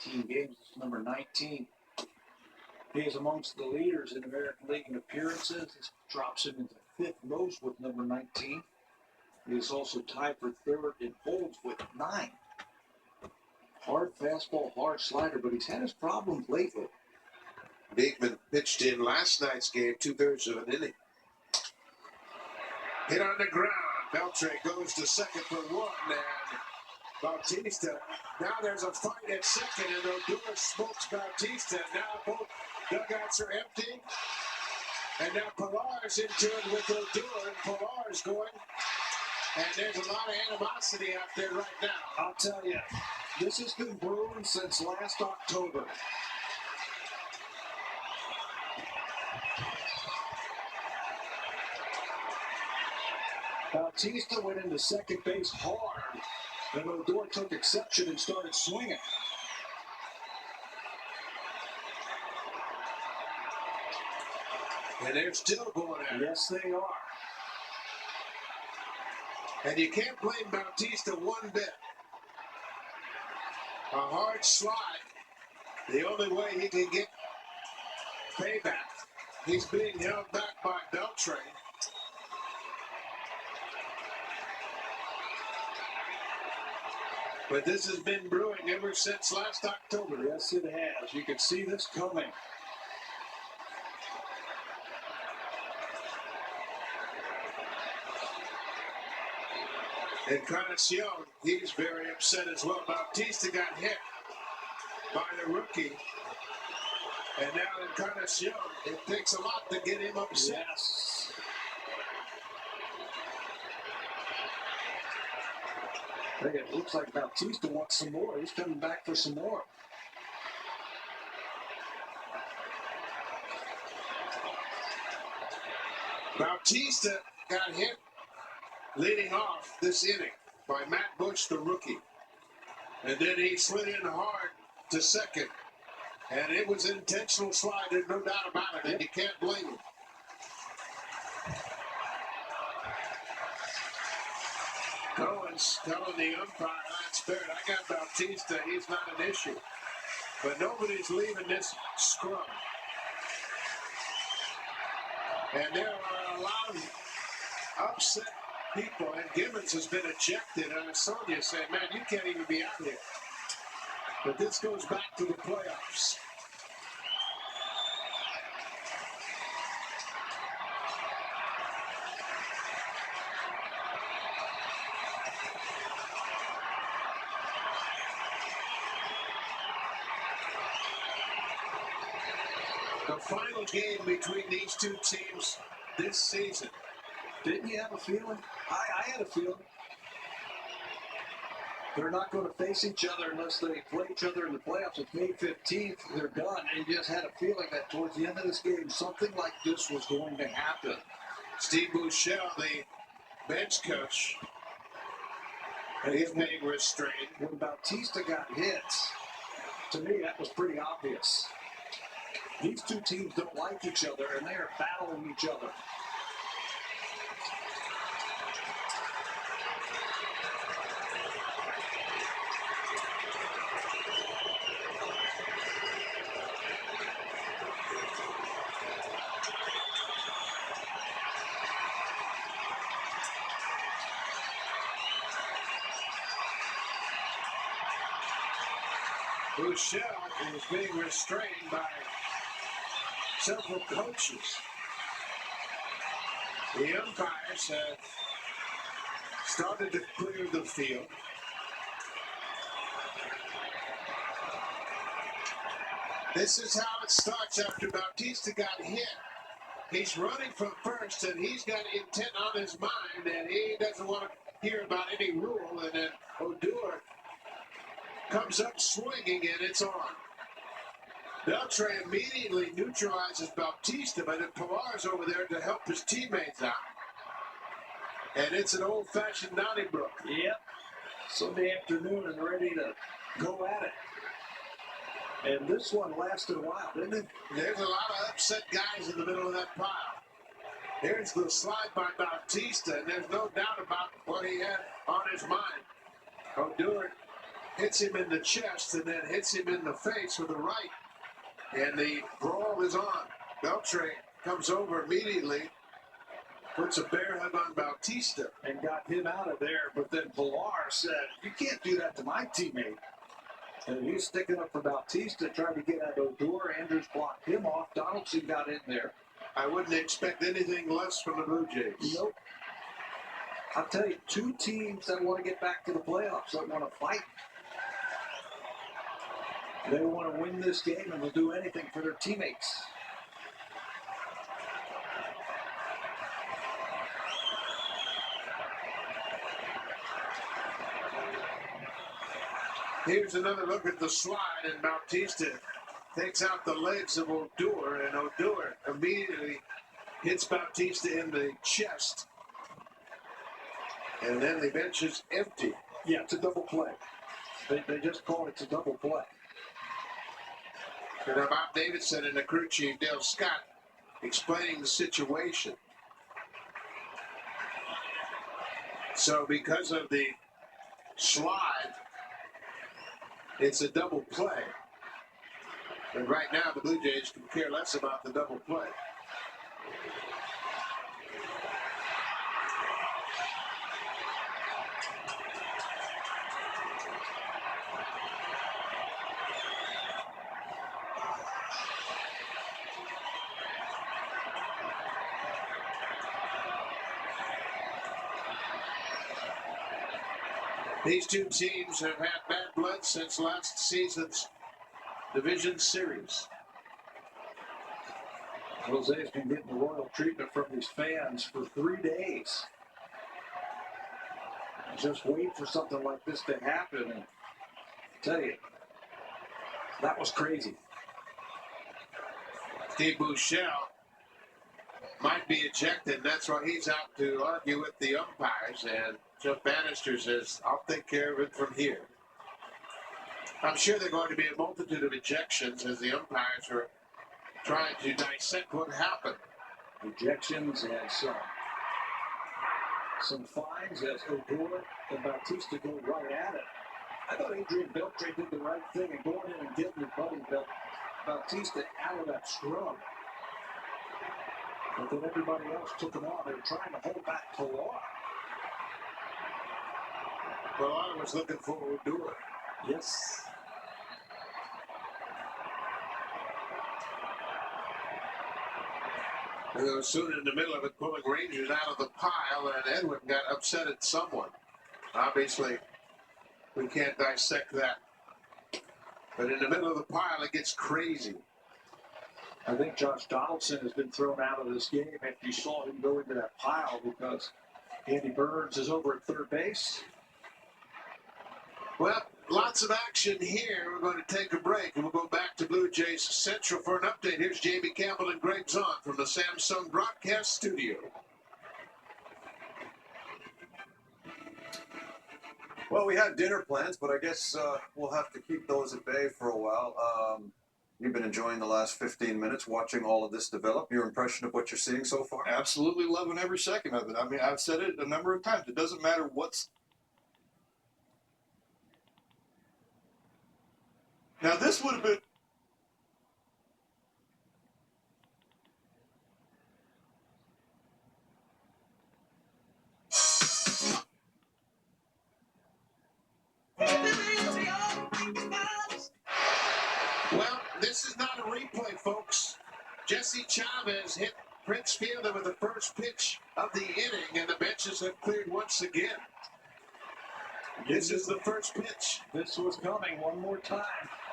19 games. This is number 19. He is amongst the leaders in American League in appearances. This drops him into fifth most with number 19. He is also tied for third in holds with 9. Hard fastball, hard slider, but he's had his problems lately. Bateman pitched in last night's game, 2/3 of an inning. Hit on the ground. Beltre goes to second for 1, and Bautista. Now there's a fight at second, and Odor smokes Bautista. Now both dugouts are empty, and now Pilar's into it with Odor, and Pilar's going. And there's a lot of animosity out there right now. I'll tell you, this has been brewing since last October. Bautista went into second base hard, and Odor took exception and started swinging. And they're still going at it. Yes, they are. And you can't blame Bautista one bit. A hard slide, the only way he can get payback. He's being held back by Beltre. But this has been brewing ever since last October. Yes, it has. You can see this coming. Encarnacion, he's very upset as well. Bautista got hit by the rookie. And now Encarnacion, it takes a lot to get him upset. Yes. It looks like Bautista wants some more. He's coming back for some more. Bautista got hit leading off this inning by Matt Bush, the rookie. And then he slid in hard to second. And it was an intentional slide, there's no doubt about it, and you can't blame him. Cohen's telling the umpire, Lance Barrett, I got Bautista, he's not an issue. But nobody's leaving this scrum. And there are a lot of upset people, and Gibbons has been ejected, and Sonia saying, man, you can't even be out here. But this goes back to the playoffs. The final game between these two teams this season. Didn't you have a feeling? I had a feeling. They're not going to face each other unless they play each other in the playoffs. It's May 15th. They're done. And you just had a feeling that towards the end of this game, something like this was going to happen. Steve Bouchel, the bench coach, he's being restrained. When Bautista got hit, to me, that was pretty obvious. These two teams don't like each other, and they are battling each other. Bouchel is being restrained by several coaches. The umpires have started to clear the field. This is how it starts after Bautista got hit. He's running from first, and he's got intent on his mind, and he doesn't want to hear about any rule, and then Odor comes up swinging, and it's on. Beltre immediately neutralizes Bautista, but then Pilar's over there to help his teammates out. And it's an old-fashioned Donnybrook. Yep. Sunday afternoon and ready to go at it. And this one lasted a while, didn't it? There's a lot of upset guys in the middle of that pile. Here's the slide by Bautista, and there's no doubt about what he had on his mind. Odor hits him in the chest and then hits hhim in the face with the right. And the brawl is on. Beltray comes over immediately, puts a bear hug on Bautista. And got him out of there, but then Pilar said, "You can't do that to my teammate." And he's sticking up for Bautista, trying to get at Odor. Andrews blocked him off. Donaldson got in there. I wouldn't expect anything less from the Blue Jays. Nope. I'll tell you, two teams that want to get back to the playoffs, that want to fight. They want to win this game and will do anything for their teammates. Here's another look at the slide, and Bautista takes out the legs of Odor, and Odor immediately hits Bautista in the chest. And then the bench is empty. Yeah, it's a double play. They just call it a double play. And Bob Davidson and the crew chief, Dale Scott, explaining the situation. So because of the slide, it's a double play. And right now, the Blue Jays can care less about the double play. These two teams have had bad blood since last season's division series. Jose's been getting the royal treatment from these fans for 3 days. Just wait for something like this to happen, and I tell you, that was crazy. Steve Buechele might be ejected. That's why he's out to argue with the umpires. And Jeff Bannister says, "I'll take care of it from here." I'm sure there are going to be a multitude of ejections as the umpires are trying to dissect what happened. Ejections and some fines as Odor and Bautista go right at it. I thought Adrian Beltre did the right thing in going in and getting his buddy Bautista out of that scrum. But then everybody else took him on. They were trying to hold back Pilar. Pilar was looking for Odor. Yes. And they were soon in the middle of it, pulling Rangers out of the pile, and Edwin got upset at someone. Obviously, we can't dissect that. But in the middle of the pile, it gets crazy. I think Josh Donaldson has been thrown out of this game after you saw him go into that pile because Andy Burns is over at third base. Well, lots of action here. We're going to take a break, and we'll go back to Blue Jays Central for an update. Here's Jamie Campbell and Greg Zahn from the Samsung Broadcast Studio. Well, we had dinner plans, but I guess we'll have to keep those at bay for a while. You've been enjoying the last 15 minutes watching all of this develop. Your impression of what you're seeing so far? Absolutely loving every second of it. I mean, I've said it a number of times. It doesn't matter what's... Now, this would have been... Well, this is not a replay, folks. Jesse Chavez hit Prince Fielder with the first pitch of the inning, and the benches have cleared once again. This is the first pitch. This was coming one more time,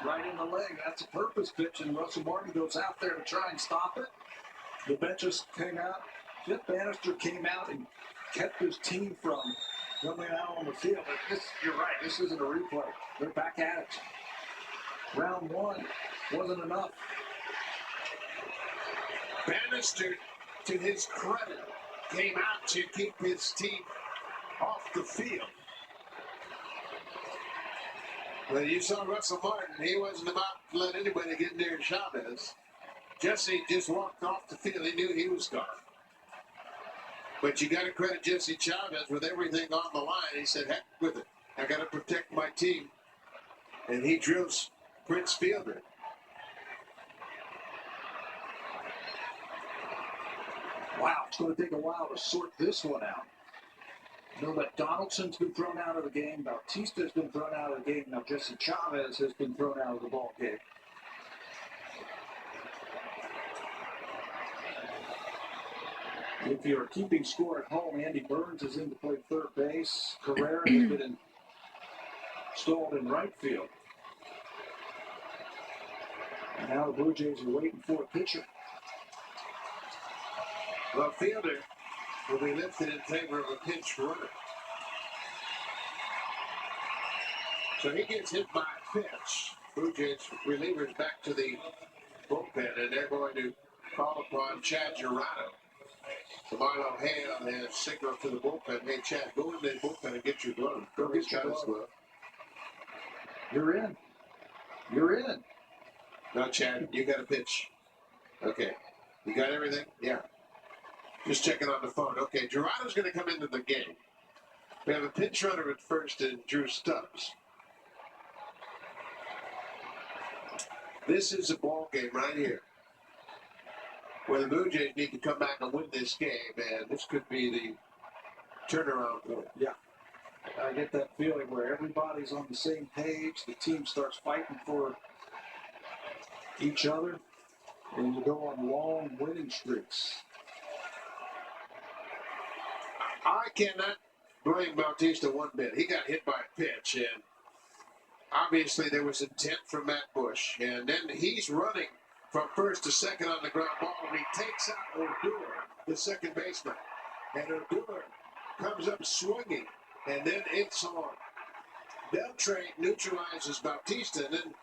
right in the leg. That's a purpose pitch, and Russell Martin goes out there to try and stop it. The benches came out. Jeff Bannister came out and kept his team from coming out on the field. But you're right, this isn't a replay. They're back at it. Round one wasn't enough. Bannister, to his credit, came out to keep his team off the field. But you saw Russell Martin. He wasn't about to let anybody get near Chavez. Jesse just walked off the field. He knew he was gone. But you got to credit Jesse Chavez with everything on the line. He said, heck with it. I got to protect my team. and he drills Prince Fielder. Wow, it's going to take a while to sort this one out. You know that Donaldson's been thrown out of the game. Bautista's been thrown out of the game. Now Jesse Chavez has been thrown out of the ball game. If you're keeping score at home, Andy Burns is in to play third base. Carrera has been installed in right field. And now the Blue Jays are waiting for a pitcher. Well, Fielder will be lifted in favor of a pinch runner. So he gets hit by a pitch. Blue Jays relievers back to the bullpen, and they're going to call upon Chad Gerardo. So Marlo Hale has signaled to the bullpen, hey, Chad, go in the bullpen and get your glove. Go get your glove. You're in. You're in. No, Chad, you got a pitch. Okay. You got everything? Yeah. Just checking on the phone. Okay, Gerardo's going to come into the game. We have a pinch runner at first and Drew Stubbs. This is a ball game right here, where the Blue Jays need to come back and win this game, and this could be the turnaround point. Yeah. I get that feeling where everybody's on the same page. The team starts fighting for each other, and you go on long winning streaks. I cannot blame Bautista one bit. He got hit by a pitch, and obviously there was intent from Matt Bush. And then he's running from first to second on the ground ball, and he takes out Odor, the second baseman. And Odor comes up swinging, and then it's on. Beltre neutralizes Bautista, and then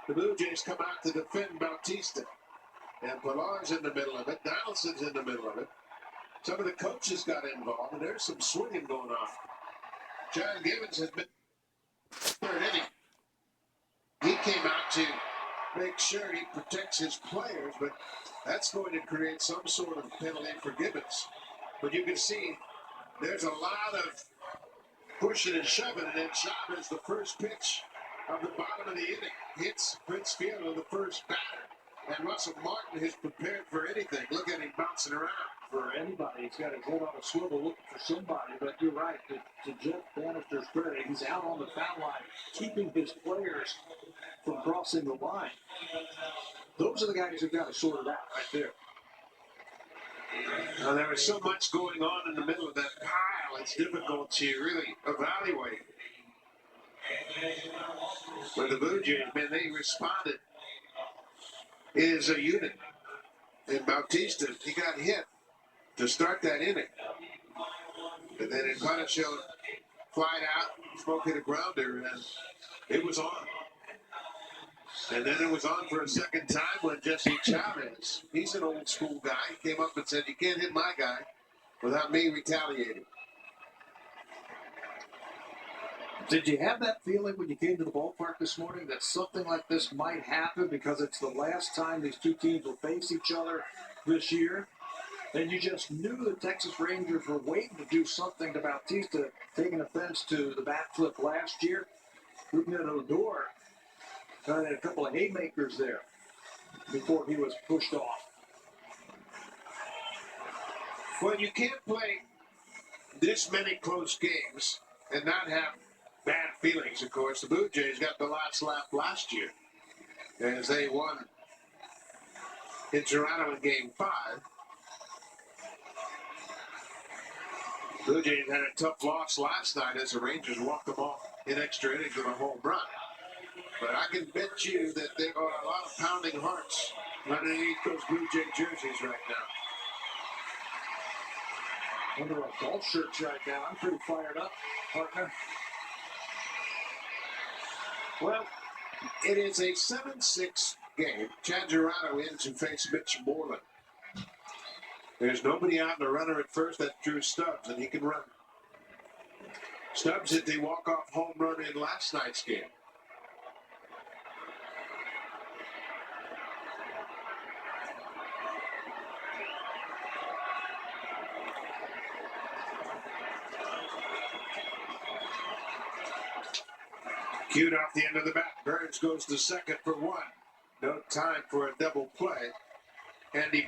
the Blue Jays come out to defend Bautista. And Pillar's in the middle of it. Donaldson's in the middle of it. Some of the coaches got involved, and there's some swinging going on. John Gibbons has been third inning. He came out to make sure he protects his players, but that's going to create some sort of penalty for Gibbons. But you can see there's a lot of pushing and shoving, and then Chavez, the first pitch of the bottom of the inning, hits Prince Fielder, the first batter. And Russell Martin is prepared for anything. Look at him bouncing around. For anybody, he's got his head on a swivel looking for somebody. But you're right, to Jeff Bannister's credit, he's out on the foul line, keeping his players from crossing the line. Those are the guys who've got to sort it out right there. Now, there is so much going on in the middle of that pile, it's difficult to really evaluate. But the Blue Jays, man, they responded as a unit. And Bautista, he got hit to start that inning. And then in Punish flied out, Smoke hit a grounder, and it was on. And then it was on for a second time when Jesse Chavez, he's an old school guy, he came up and said, you can't hit my guy without me retaliating. Did you have that feeling when you came to the ballpark this morning that something like this might happen because it's the last time these two teams will face each other this year? And you just knew the Texas Rangers were waiting to do something to Bautista, taking offense to the bat flip last year. Rougned Odor had a couple of haymakers there before he was pushed off. Well, you can't play this many close games and not have bad feelings, of course. The Blue Jays got the last laugh last year as they won in Toronto in Game 5. Blue Jays had a tough loss last night as the Rangers walked them off in extra innings with a home run. But I can bet you that there are a lot of pounding hearts underneath those Blue Jay jerseys right now. Under our golf shirts right now. I'm pretty fired up, partner. Well, it is a 7-6 game. Chad Gerardo in to face Mitch Moreland. There's nobody out, and the runner at first. That's Drew Stubbs, and he can run. Stubbs hit the walk-off home run in last night's game. Cued off the end of the bat. Burns goes to second for one. No time for a double play. Andy